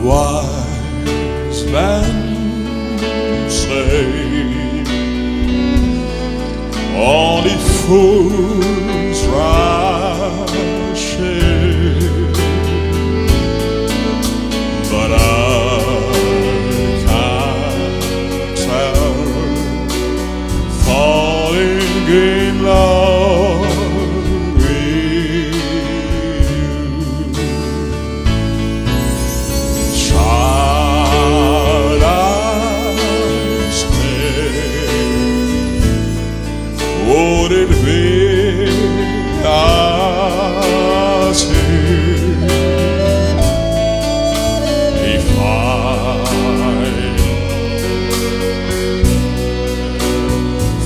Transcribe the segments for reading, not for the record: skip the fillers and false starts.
Wise men say only fools rush in, but I can't help falling in love with you. Shall I stay? Would it be as if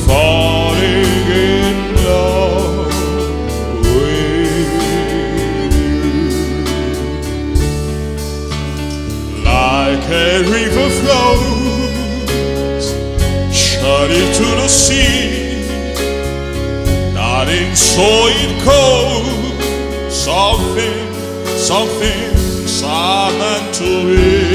falling in love with you? Like a river flows shut into the sea, nothing so it goes, something's meant to be.